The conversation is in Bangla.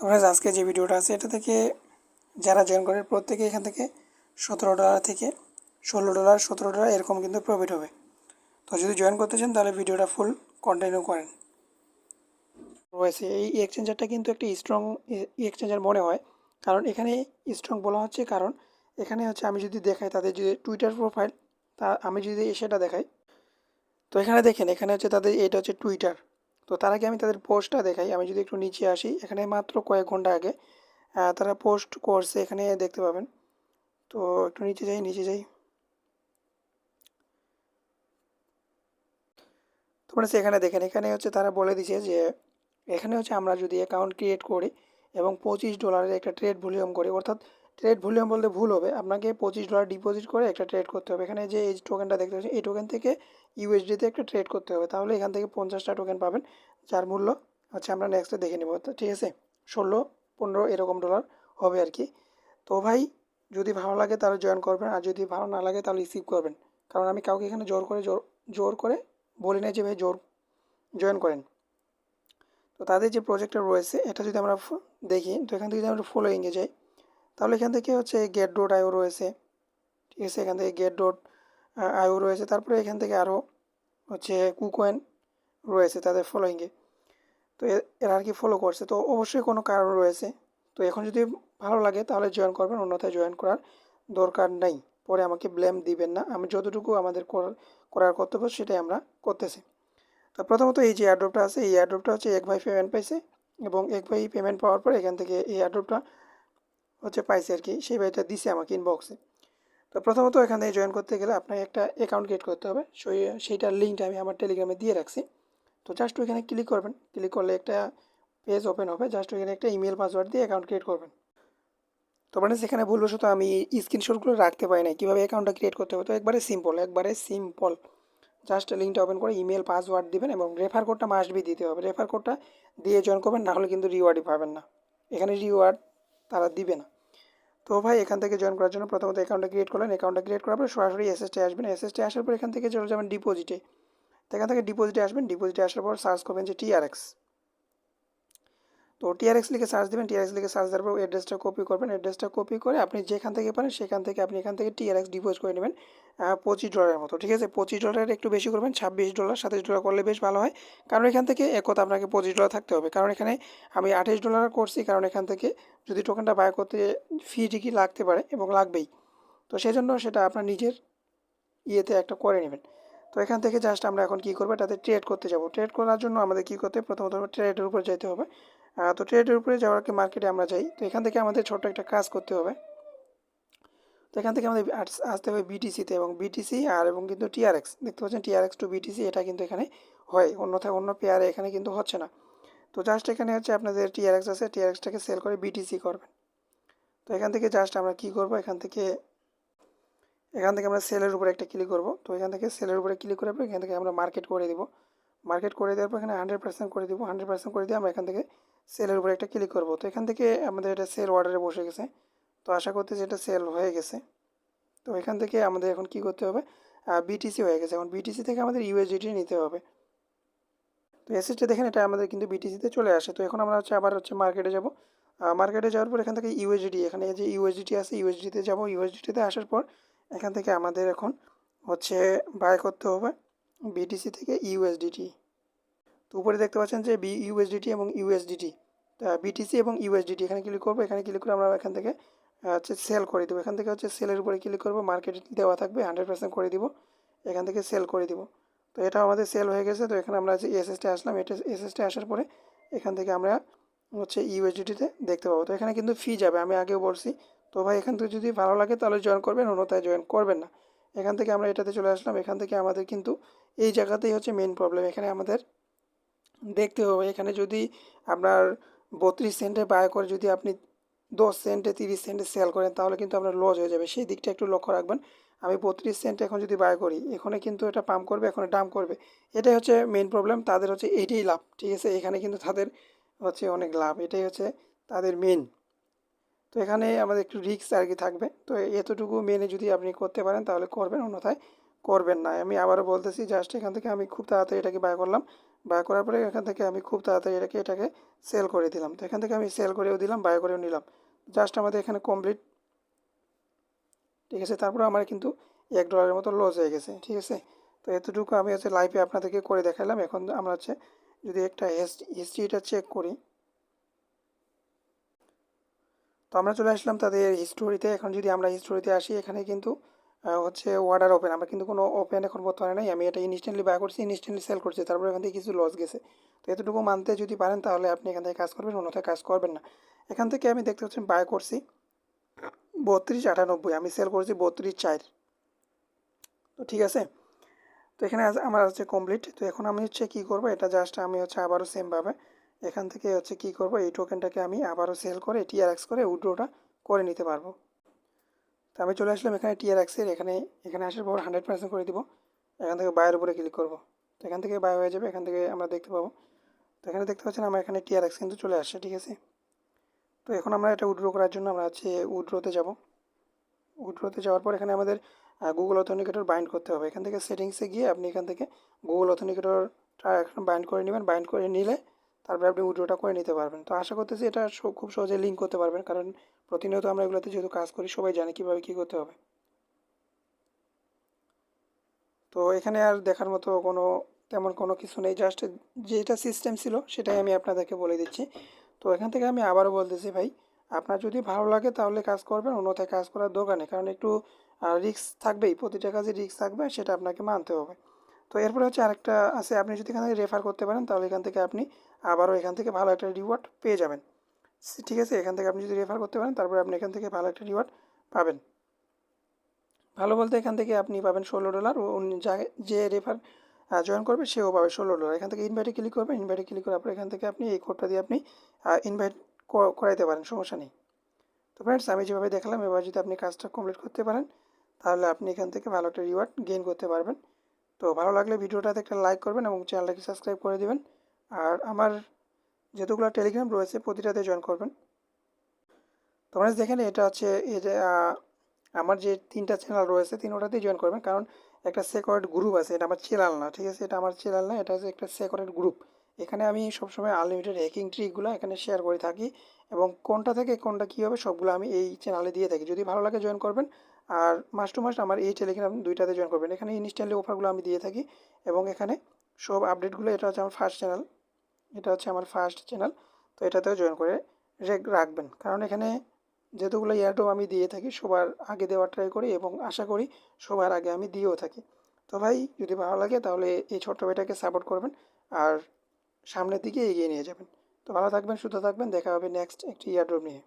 তোমরা আজকে যে ভিডিওটা আছে এটা থেকে যারা জয়েন করে প্রত্যেকে এখান থেকে $17 থেকে $16 $17 এরকম কিন্তু প্রফিট হবে। তো যদি জয়েন করতে চান তাহলে ভিডিওটা ফুল কন্টিনিউ করেন। রয়েছে এই এক্সচেঞ্জারটা কিন্তু একটি স্ট্রং এক্সচেঞ্জার মনে হয়, কারণ এখানে স্ট্রং বলা হচ্ছে কারণ এখানে হচ্ছে আমি যদি দেখাই তাদের যে টুইটার প্রোফাইল, তা আমি যদি সেটা দেখাই তো এখানে দেখেন এখানে হচ্ছে তাদের এটা হচ্ছে টুইটার। তো তার আগে আমি তাদের পোস্টটা দেখাই। আমি যদি একটু নিচে আসি, এখানে মাত্র কয়েক ঘন্টা আগে তারা পোস্ট করছে, এখানে দেখতে পাবেন। তো একটু নিচে যাই তোমরা এখানে দেখেন, এখানে হচ্ছে তারা বলে দিছে যে এখানে হচ্ছে আমরা যদি অ্যাকাউন্ট ক্রিয়েট করি এবং $25 একটা ট্রেড ভলিউম করি, অর্থাৎ ট্রেড ভলিউম বলতে ভুল হবে, আপনাকে $25 ডিপোজিট করে একটা ট্রেড করতে হবে। এখানে যে এই টোকেনটা দেখতে পাচ্ছেন এই টোকেন থেকে ইউএসডিতে একটা ট্রেড করতে হবে, তাহলে এখান থেকে 50টা টোকেন পাবেন, যার মূল্য হচ্ছে আমরা নেক্সটে দেখে নেব। ঠিক আছে, 16-15 এরকম ডলার হবে আর কি। তো ভাই যদি ভালো লাগে তাহলে জয়েন করবেন, আর যদি ভালো না লাগে তাহলে স্কিপ করবেন, কারণ আমি কাউকে এখানে জোর করে বলি না যে ভাই জয়েন করেন। তো তাদের যে প্রজেক্টটা রয়েছে এটা যদি আমরা দেখি, তো এখান থেকে যদি আমরা ফলোইংয়ে যাই তাহলে এখান থেকে হচ্ছে get.io রয়েছে। ঠিক আছে, এখান থেকে get.io রয়েছে, তারপরে এখান থেকে আরও হচ্ছে কুকয়েন রয়েছে তাদের ফলোইংয়ে। তো এরা আর কি ফলো করছে, তো অবশ্যই কোনো কারণ রয়েছে। তো এখন যদি ভালো লাগে তাহলে জয়েন করবেন, অন্যথায় জয়েন করার দরকার নেই। পরে আমাকে ব্লেম দিবেন না, আমি যতটুকু আমাদের করার কর্তব্য সেটাই আমরা করতেছি। তো প্রথমত এই যে এয়ারড্রপটা আছে, এই এয়ারড্রপটা হচ্ছে এক ভাই পেমেন্ট পাইছে, এবং এক ভাই পেমেন্ট পাওয়ার পর এখান থেকে এই এয়ারড্রপটা হচ্ছে পাইছে আর কি, সেই ভাইটা দিছে আমাকে ইনবক্সে। তো প্রথমত এখানে জয়েন করতে গেলে আপনাকে একটা অ্যাকাউন্ট ক্রিয়েট করতে হবে, সেইটার লিঙ্কটা আমি আমার টেলিগ্রামে দিয়ে রাখছি। তো জাস্ট ওইখানে ক্লিক করবেন, ক্লিক করলে একটা পেজ ওপেন হবে, জাস্ট ওইখানে একটা ইমেল পাসওয়ার্ড দিয়ে অ্যাকাউন্ট ক্রিয়েট করবেন। তো মানে সেখানে ভুলবশত আমি স্ক্রিনশটগুলো রাখতে পারি না কীভাবে অ্যাকাউন্টটা ক্রিয়েট করতে হবে। তো একবারে সিম্পল জাস্ট লিঙ্কটা ওপেন করে ইমেল পাসওয়ার্ড দিবেন এবং রেফার কোডটা মাস্ট বি দিতে হবে। রেফার কোডটা দিয়ে জয়েন করবেন, না হলে কিন্তু রিওয়ার্ডই পাবেন না, এখানে রিওয়ার্ড তারা দিবে না। তো ভাই এখান থেকে জয়েন করার জন্য প্রথমত অ্যাকাউন্টটা ক্রিয়েট করলেন, অ্যাকাউন্টটা ক্রিয়েট করার পর সরাসরি এসএসটি আসবেন, এসএসটি আসার পর এখান থেকে চলে যাবেন ডিপোজিটে। তো এখান থেকে ডিপোজিটে আসবেন, ডিপোজিটে আসার পর সার্চ করবেন যে টিআরএক্স। তো টিআরএক্স লিখে সার্চ দেবেন, টিআরএক্স লিখে সার্চ দেওয়ার পর অ্যাড্রেসটা কপি করবেন, অ্যাড্রেসটা কপি করে আপনি যেখান থেকে পারেন সেখান থেকে আপনি এখান থেকে টিআরএক্স ডিপোজিট করে নেবেন $25 মতো। ঠিক আছে, $25 একটু বেশি করবেন, $26 $27 করলে বেশ ভালো হয়, কারণ এখান থেকে এক কথা আপনাকে $25 থাকতে হবে, কারণ এখানে আমি $28 করছি, কারণ এখান থেকে যদি টোকেনটা বাই করতে ফি ঠিকই লাগতে পারে এবং লাগবেই। তো সেই জন্য সেটা আপনার নিজের ইয়েতে একটা করে নেবেন। তো এখান থেকে জাস্ট আমরা এখন কী করবো, তাতে ট্রেড করতে যাব। ট্রেড করার জন্য আমাদের কী করতে হবে, প্রথমত ট্রেডের উপর যেতে হবে। তো ট্রেডের উপরে যাওয়ার আগে মার্কেটে আমরা যাই। তো এখান থেকে আমাদের ছোট্ট একটা কাজ করতে হবে। তো এখান থেকে আমাদের আসতে হবে বিটিসিতে, এবং বিটিসি আর এবং কিন্তু টিআরএক্স দেখতে পাচ্ছেন, টিআরএক্স টু বিটিসি এটা কিন্তু এখানে হয়, অন্যথায় অন্য পেয়ারে এখানে কিন্তু হচ্ছে না। তো জাস্ট এখানে হচ্ছে আপনাদের টিআরএক্স আছে, টিআরএক্সটাকে সেল করে বিটিসি করবেন। তো এখান থেকে জাস্ট আমরা কী করবো, এখান থেকে আমরা সেলের উপরে একটা ক্লিক করব। তো এখান থেকে সেলের উপরে ক্লিক করার পর এখান থেকে আমরা মার্কেট করে দিব। মার্কেট করে দেওয়ার পর এখানে 100% করে দিব, 100% করে দিয়ে আমরা এখান থেকে সেলের উপরে একটা ক্লিক করব। তো এখান থেকে আমাদের এটা সেল অর্ডারে বসে গেছে, তো আশা করতে যে এটা সেল হয়ে গেছে। তো এখান থেকে আমাদের এখন কি করতে হবে, বিটিসি হয়ে গেছে, এখন বিটিসি থেকে আমাদের ইউএসডিটি নিতে হবে। তো এসএসটি দেখেন এটা আমাদের কিন্তু বিটিসিতে চলে আসে। তো এখন আমরা আবার মার্কেটে যাব। মার্কেটে যাওয়ার পর এখান থেকে ইউএসডিটি, এখানে যে ইউএসডিটি আছে ইউএসডিতে যাব। ইউএসডিটিতে আসার পর এখান থেকে আমাদের এখন বাই করতে হবে বিটিসি থেকে ইউএসডিটি। তো উপরে দেখতে পাচ্ছেন যে ইউএসডিটি এবং ইউএসডিটি, বিটিসি এবং ইউএসডিটি, এখানে ক্লিক করবো। এখানে ক্লিক করে আমরা এখান থেকে সেল করে দেবো। এখান থেকে সেলের উপরে ক্লিক করবো, মার্কেট দেওয়া থাকবে 100% করে দিব, এখান থেকে সেল করে দিব। তো এটা আমাদের সেল হয়ে গেছে। তো এখানে আমরা যে এসএসটি আসলাম, এটা এসএসটি আসার পরে এখান থেকে আমরা ইউএসডিটিতে দেখতে পাবো। তো এখানে কিন্তু ফি যাবে, আমি আগেও বলছি। তো ভাই এখান থেকে যদি ভালো লাগে তাহলে জয়েন করবেন, অন্যথায় জয়েন করবেন না। এখান থেকে আমরা এটাতে চলে আসলাম। এখান থেকে আমাদের কিন্তু এই জায়গাতেই মেইন প্রবলেম, এখানে আমাদের দেখতে হবে। এখানে যদি আপনার 32 সেন্টে বাই করে যদি আপনি 10 সেন্টে 30 সেন্টে সেল করেন তাহলে কিন্তু আপনার লস হয়ে যাবে, সেই দিকটা একটু লক্ষ্য রাখবেন। আমি 32 সেন্টে এখন যদি বাই করি, এখানে কিন্তু এটা পাম্প করবে, এখানে ডাম্প করবে, এটাই মেইন প্রবলেম। তাদের এইটাই লাভ। ঠিক আছে, এখানে কিন্তু তাদের অনেক লাভ, এটাই তাদের মেন। তো এখানে আমাদের একটু রিস্ক আর কি থাকবে। তো এতটুকু মেনে যদি আপনি করতে পারেন তাহলে করবেন, অন্যথায় করবেন না। আমি আবারও বলতেছি, জাস্ট এখান থেকে আমি খুব তাড়াতাড়ি এটাকে বাই করলাম, বাই করার পরে এখান থেকে আমি খুব তাড়াতাড়ি এটাকে সেল করে দিলাম। তো এখান থেকে আমি সেল করেও দিলাম, বাই করেও নিলাম। জাস্ট আমাদের এখানে কমপ্লিট, ঠিক আছে। তারপরে আমার কিন্তু $1 মতো লস হয়ে গেছে, ঠিক আছে। তো এতটুকু আমি হচ্ছে লাইভে আপনাদেরকে করে দেখালাম। এখন আমরা হচ্ছে যদি একটা হিস্ট্রিটা চেক করি, তো আমরা চলে আসলাম তাদের হিস্টোরিতে। এখন যদি আমরা হিস্টোরিতে আসি, এখানে কিন্তু হচ্ছে অর্ডার ওপেন, আমরা কিন্তু কোনো ওপেন এখন বর্তমানে নাই। আমি এটা ইনস্ট্যান্টলি বাই করছি, ইনস্ট্যান্টলি সেল করছি, তারপরে এখান থেকে কিছু লস গেছে। তো এতটুকু মানতে যদি পারেন তাহলে আপনি এখান থেকে কাজ করবেন, অন্যথায় কাজ করবেন না। এখান থেকে আমি দেখতে পাচ্ছি বাই করছি 32.98, আমি সেল করছি 32.4। তো ঠিক আছে। তো এখানে আমার হচ্ছে কমপ্লিট। তো এখন আমি হচ্ছে কী করবো, এটা জাস্ট আমি হচ্ছে আবারও সেমভাবে এখান থেকে হচ্ছে কী করবো, এই টোকেনটাকে আমি আবারও সেল করে টিআরএক্স করে উইথড্রটা করে নিতে পারবো। তো আমি চলে আসলাম এখানে টিআরএক্সের, এখানে আসার পর 100% করে দিব। এখান থেকে বাইয়ের উপরে ক্লিক করবো, তো এখান থেকে বাই হয়ে যাবে। এখান থেকে আমরা দেখতে পাবো, তো এখানে দেখতে পাচ্ছেন আমার এখানে টিআরএক্স কিন্তু চলে আসছে, ঠিক আছে। তো এখন আমরা এটা উইথড্র করার জন্য আমরা হচ্ছে উইথড্রতে যাব। উইথড্রতে যাওয়ার পর এখানে আমাদের গুগল অথেন্টিকেটর বাইন্ড করতে হবে। এখান থেকে সেটিংসে গিয়ে আপনি এখান থেকে গুগল অথেন্টিকেটরটা এখন বাইন্ড করে নেবেন। বাইন্ড করে নিলে তারপরে আপনি উইথড্রটা করে নিতে পারবেন। তো আশা করতেছি এটা খুব সহজে লিঙ্ক করতে পারবেন, কারণ প্রতিনিয়ত আমরা এগুলোতে যেহেতু কাজ করি, সবাই জানে কীভাবে কী করতে হবে। তো এখানে আর দেখার মতো তেমন কোনো কিছু নেই, জাস্ট যেটা সিস্টেম ছিল সেটাই আমি আপনাদেরকে বলে দিচ্ছি। তো এখান থেকে আমি আবারও বলতেছি ভাই, আপনার যদি ভালো লাগে তাহলে কাজ করবেন, অন্যথায় কাজ করার দরকার নেই, কারণ একটু রিস্ক থাকবেই, প্রতিটা কাজে রিস্ক থাকবে, সেটা আপনাকে মানতে হবে। তো এরপরে হচ্ছে আরেকটা আছে, আপনি যদি এখান থেকে রেফার করতে পারেন তাহলে এখান থেকে আপনি আবারও এখান থেকে ভালো একটা রিওয়ার্ড পেয়ে যাবেন, ঠিক আছে। এখান থেকে আপনি যদি রেফার করতে পারেন তারপরে আপনি এখান থেকে ভালো একটা রিওয়ার্ড পাবেন। ভালো বলতে এখান থেকে আপনি পাবেন $16, ও যে রেফার জয়েন করবে সেও পাবে $16। এখান থেকে ইনভাইটে ক্লিক করবেন, ইনভাইটে ক্লিক করার পর এখান থেকে আপনি এই কোডটা দিয়ে আপনি ইনভাইট করাইতে পারেন, সমস্যা নেই। তো ফ্রেন্ডস, আমি যেভাবে দেখালাম এবার যদি আপনি কাজটা কমপ্লিট করতে পারেন তাহলে আপনি এখান থেকে ভালো একটা রিওয়ার্ড গেইন করতে পারবেন। তো ভালো লাগলে ভিডিওটাতে একটা লাইক করবেন এবং চ্যানেলটাকে সাবস্ক্রাইব করে দেবেন। আর আমার যেতগুলো টেলিগ্রাম রয়েছে প্রতিটাতে জয়েন করবেন। তোমরা দেখেন এটা হচ্ছে এই যে আমার যে 3টা চ্যানেল রয়েছে 3টাতেই জয়েন করবেন, কারণ একটা সেপারেট গ্রুপ আছে, এটা আমার চ্যানেল না, ঠিক আছে। এটা আমার চ্যানেল না, এটা হচ্ছে একটা সেপারেট গ্রুপ। এখানে আমি সবসময় আনলিমিটেড হ্যাকিং ট্রিকগুলো এখানে শেয়ার করে থাকি, এবং কোনটা থেকে কোনটা কী হবে সবগুলো আমি এই চ্যানেলে দিয়ে থাকি। যদি ভালো লাগে জয়েন করবেন। আর মাস্ট টু মাস্ট আমার এই টেলিগ্রাম 2টাতে জয়েন করবেন। এখানে ইনস্ট্যান্টলি অফারগুলো আমি দিয়ে থাকি, এবং এখানে সব আপডেটগুলো, এটা হচ্ছে আমার ফার্স্ট চ্যানেল, তো এটাতেও জয়েন করে রাখবেন, কারণ এখানে যেহেতুগুলো এয়ারড্রপ আমি দিয়ে থাকি সবার আগে দেওয়ার ট্রাই করি, এবং আশা করি সবার আগে আমি দিয়েও থাকি। তো ভাই, যদি ভালো লাগে তাহলে এই ছোট্ট ভাইটাকে সাপোর্ট করবেন আর সামনের দিকে এগিয়ে নিয়ে যাবেন। তো ভালো থাকবেন, সুস্থ থাকবেন, দেখা হবে নেক্সট একটি এয়ারড্রপ নিয়ে।